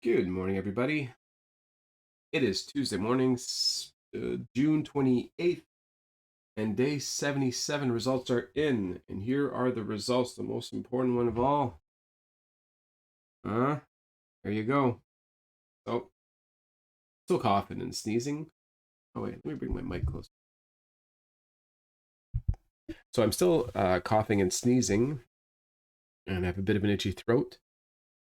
Good morning, everybody. It is Tuesday morning, June 28th, and day 77 results are in. And here are the results, the most important one of all. There you go. Oh, still coughing and sneezing. Oh, wait, let me bring my mic closer. So I'm still coughing and sneezing, and I have a bit of an itchy throat.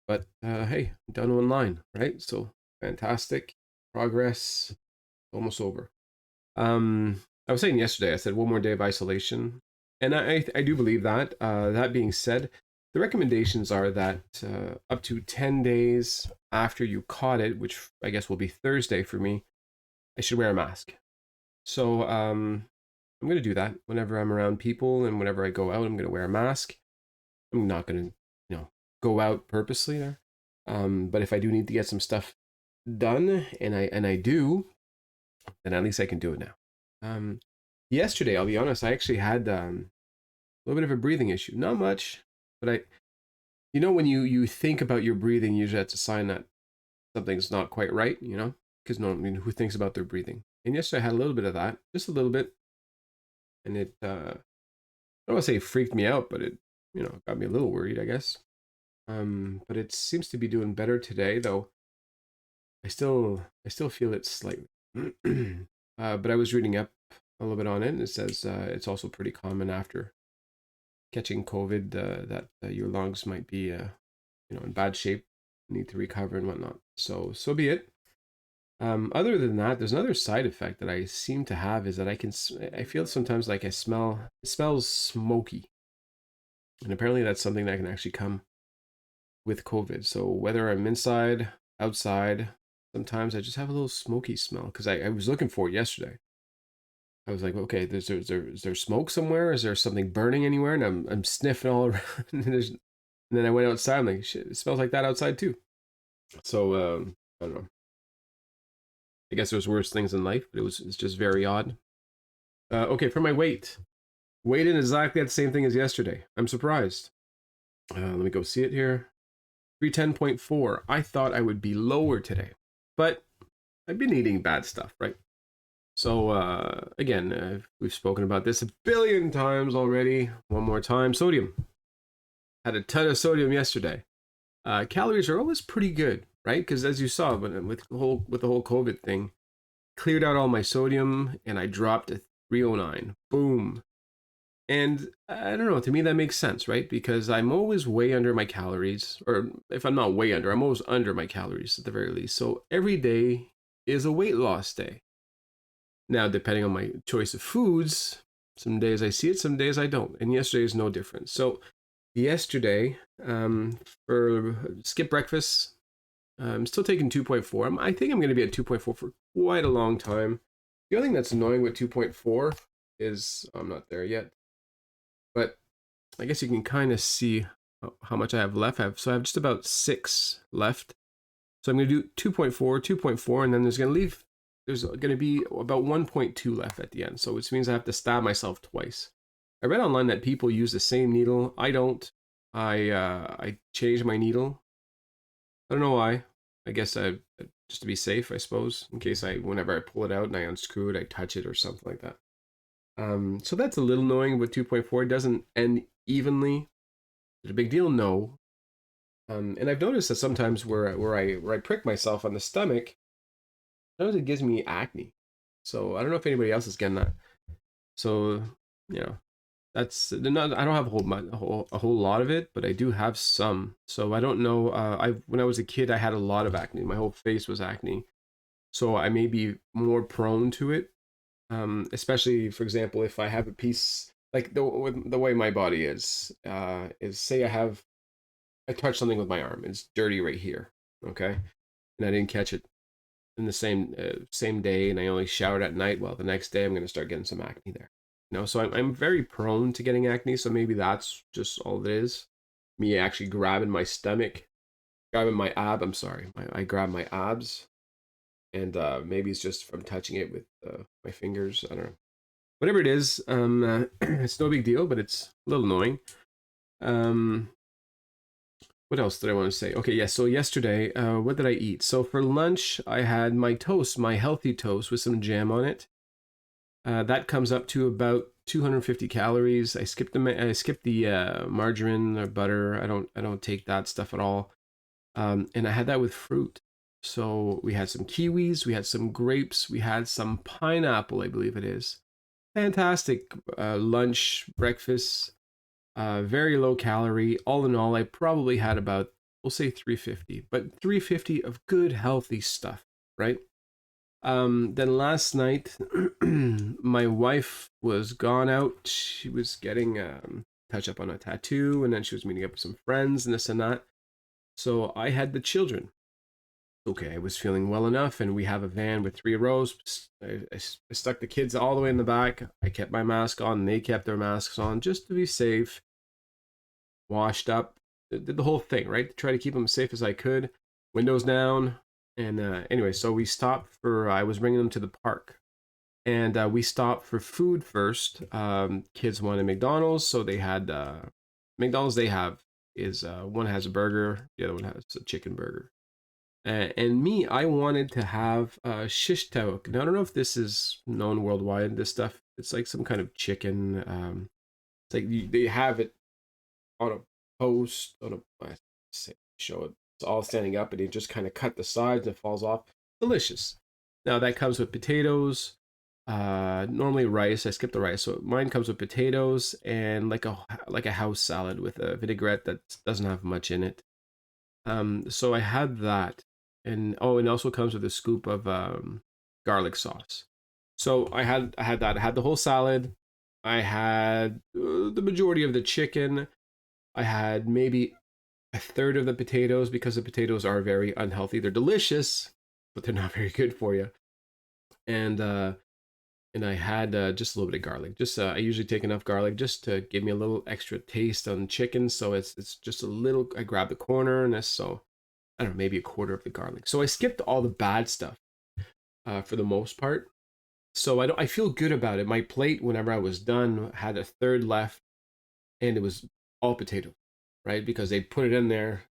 But hey, I'm done one line, right? So fantastic progress, almost over. I was saying yesterday, I said one more day of isolation, and I do believe that. That being said, the recommendations are that up to 10 days after you caught it, which I guess will be Thursday for me, I should wear a mask. So I'm going to do that whenever I'm around people and whenever I go out. I'm going to wear a mask. I'm not going to, go out purposely there. But if I do need to get some stuff done, and I do, then at least I can do it now. Yesterday, I'll be honest, I actually had a little bit of a breathing issue. Not much, but when you think about your breathing, usually that's a sign that something's not quite right, because no, I mean, who thinks about their breathing? And yesterday I had a little bit of that, just a little bit, and it, I don't want to say it freaked me out, but it, got me a little worried, I guess. But it seems to be doing better today, though. I still feel it slightly. But I was reading up a little bit on it, and it says it's also pretty common after catching COVID that your lungs might be in bad shape, need to recover and whatnot. So be it. Other than that, there's another side effect that I seem to have is that I feel sometimes like it smells smoky, and apparently that's something that can actually come with COVID. So whether I'm inside, outside, sometimes I just have a little smoky smell because I was looking for it yesterday. I was like, okay, is there smoke somewhere? Is there something burning anywhere? And I'm sniffing all around. And then I went outside. I'm like, shit, it smells like that outside too. So I don't know. I guess there's worse things in life, but it's just very odd. Okay, for my weight, weighed in exactly at the same thing as yesterday. I'm surprised. Let me go see it here. 310.4. I thought I would be lower today, but I've been eating bad stuff, right? So again, we've spoken about this a billion times already. One more time, sodium. Had a ton of sodium yesterday. Calories are always pretty good, right? Because as you saw with the whole COVID thing, cleared out all my sodium and I dropped to 309. Boom. And I don't know, to me that makes sense, right? Because I'm always way under my calories, or if I'm not way under, I'm always under my calories at the very least. So every day is a weight loss day. Now, depending on my choice of foods, some days I see it, some days I don't. And yesterday is no different. So yesterday, for skip breakfast, I'm still taking 2.4. I think I'm going to be at 2.4 for quite a long time. The only thing that's annoying with 2.4 is I'm not there yet. But I guess you can kind of see how much I have left. I have just about 6 left. So I'm going to do 2.4, 2.4, and then there's going to be about 1.2 left at the end. So which means I have to stab myself twice. I read online that people use the same needle. I don't. I changed my needle. I don't know why. I guess just to be safe, I suppose, in case whenever I pull it out and I unscrew it, I touch it or something like that. So that's a little annoying with 2.4. It doesn't end evenly. Is it a big deal? No. And I've noticed that sometimes where I prick myself on the stomach, sometimes it gives me acne. So I don't know if anybody else is getting that. So that's not. I don't have a whole lot of it, but I do have some. So I don't know. When I was a kid, I had a lot of acne. My whole face was acne. So I may be more prone to it. Especially, for example, if I have a piece like the way my body is say I touch something with my arm, it's dirty right here, okay, and I didn't catch it in the same day, and I only showered at night. Well, the next day I'm going to start getting some acne there. So I'm very prone to getting acne. So maybe that's just all it is. Me actually grabbing my stomach, grabbing my ab. I'm sorry, I grab my abs, and maybe it's just from touching it with my fingers. I don't know. Whatever it is, it's no big deal, but it's a little annoying. Um, what else did I want to say? Okay, yeah. So yesterday, what did I eat? So for lunch, I had my toast, my healthy toast with some jam on it. That comes up to about 250 calories. I skipped the margarine or butter. I don't take that stuff at all. And I had that with fruit. So we had some kiwis, we had some grapes, we had some pineapple, I believe it is. Fantastic lunch, breakfast, very low calorie. All in all, I probably had about, we'll say 350, but 350 of good, healthy stuff, right? Then last night, my wife was gone out. She was getting touch up on a tattoo, and then she was meeting up with some friends and this and that. So I had the children. Okay, I was feeling well enough, and we have a van with 3 rows. I stuck the kids all the way in the back. I kept my mask on, and they kept their masks on just to be safe. Washed up, did the whole thing, right? To try to keep them safe as I could. Windows down, and anyway, so we stopped for. I was bringing them to the park, and we stopped for food first. Kids wanted McDonald's, so they had McDonald's. They have is one has a burger, the other one has a chicken burger. And me, I wanted to have shish taouk. Now I don't know if this is known worldwide. This stuff, it's like some kind of chicken. It's like they have it on a post on a I say show it. It's all standing up, and you just kind of cut the sides and it falls off. Delicious. Now that comes with potatoes. Normally rice. I skip the rice, so mine comes with potatoes and like a house salad with a vinaigrette that doesn't have much in it. So I had that, and oh, and it also comes with a scoop of garlic sauce. So I had that. I had the whole salad. I had the majority of the chicken. I had maybe a third of the potatoes because the potatoes are very unhealthy. They're delicious, but they're not very good for you. And and I had just a little bit of garlic. Just I usually take enough garlic just to give me a little extra taste on chicken. So it's just a little. I grab the corner and this, so I don't know, maybe a quarter of the garlic. So I skipped all the bad stuff for the most part. So I feel good about it. My plate, whenever I was done, had a third left, and it was all potato, right? Because they put it in there.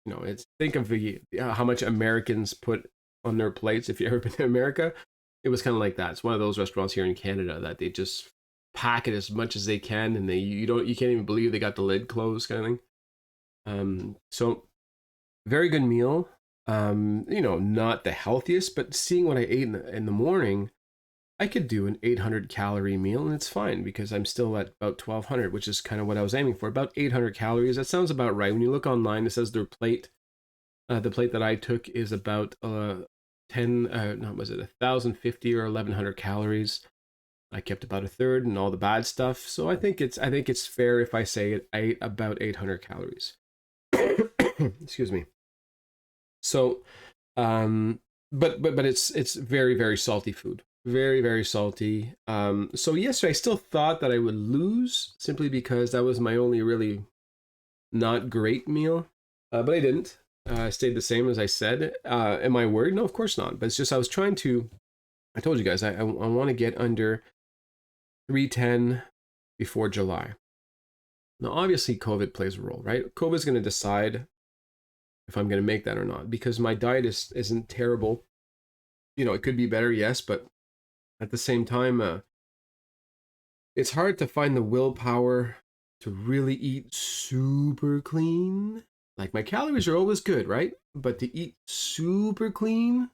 You know, it's think of the how much Americans put on their plates. If you ever been to America, it was kind of like that. It's one of those restaurants here in Canada that they just pack it as much as they can, and you can't even believe they got the lid closed, kind of thing. So very good meal. Not the healthiest, but seeing what I ate in the morning, I could do an 800 calorie meal, and it's fine because I'm still at about 1200, which is kind of what I was aiming for. About 800 calories. That sounds about right. When you look online, it says their plate. The plate that I took is about 10. No, was it 1050 or 1100 calories? I kept about a third and all the bad stuff. So I think it's fair if I say I ate about 800 calories. Excuse me. So, um, but it's very very salty food, very very salty. So yesterday I still thought that I would lose simply because that was my only really not great meal, but I didn't. I stayed the same as I said. Am I worried? No, of course not. But it's just I was trying to. I told you guys I want to get under 310 before July. Now, obviously, COVID plays a role, right? COVID's going to decide if I'm going to make that or not because my diet isn't terrible. It could be better, yes, but at the same time, it's hard to find the willpower to really eat super clean. Like my calories are always good, right? But to eat super clean,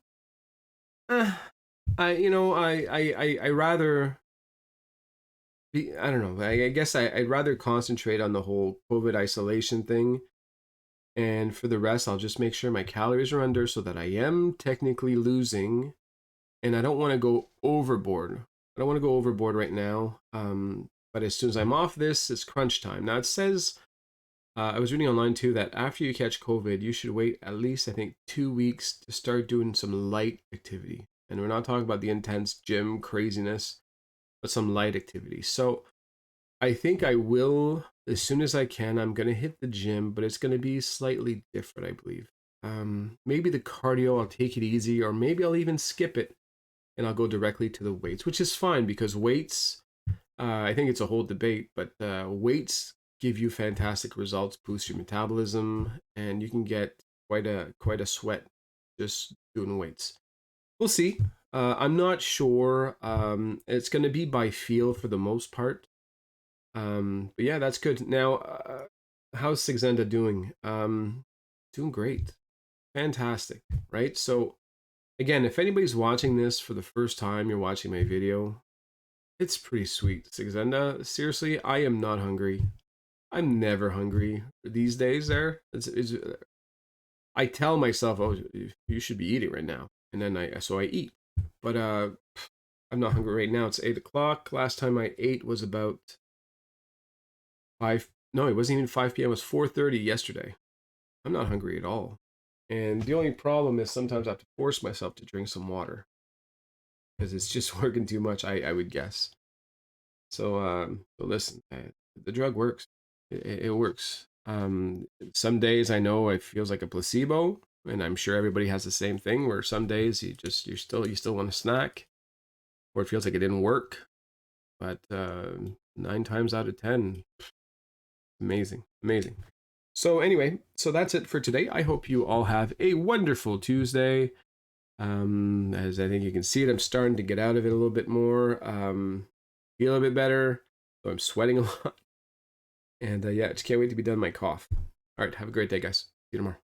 eh, I rather I don't know. I guess I'd rather concentrate on the whole COVID isolation thing. And for the rest, I'll just make sure my calories are under so that I am technically losing, and I don't want to go overboard. I don't want to go overboard right now. But as soon as I'm off this, it's crunch time. Now it says I was reading online too that after you catch COVID, you should wait at least I think 2 weeks to start doing some light activity. And we're not talking about the intense gym craziness, but some light activity. So I think I will as soon as I can. I'm gonna hit the gym, but it's gonna be slightly different, I believe. Maybe the cardio, I'll take it easy, or maybe I'll even skip it and I'll go directly to the weights, which is fine because weights. I think it's a whole debate, but weights give you fantastic results, boost your metabolism, and you can get quite a sweat just doing weights. We'll see. I'm not sure. It's going to be by feel for the most part. But yeah, that's good. Now, how's Saxenda doing? Doing great. Fantastic, right? So again, if anybody's watching this for the first time, you're watching my video, it's pretty sweet. Saxenda, seriously, I am not hungry. I'm never hungry these days. I tell myself, oh, you should be eating right now, and then I eat. But I'm not hungry right now. It's 8 o'clock. Last time I ate was about 5. No, it wasn't even 5 p.m. It was 4:30 yesterday. I'm not hungry at all. And the only problem is sometimes I have to force myself to drink some water because it's just working too much. I would guess. So listen, the drug works. It works. Some days I know it feels like a placebo, and I'm sure everybody has the same thing. Where some days you still want to snack, or it feels like it didn't work. But 9 times out of 10, amazing, amazing. So anyway, so that's it for today. I hope you all have a wonderful Tuesday. As I think you can see it, I'm starting to get out of it a little bit more. Feel a bit better. So I'm sweating a lot. And yeah, just can't wait to be done with my cough. All right, have a great day, guys. See you tomorrow.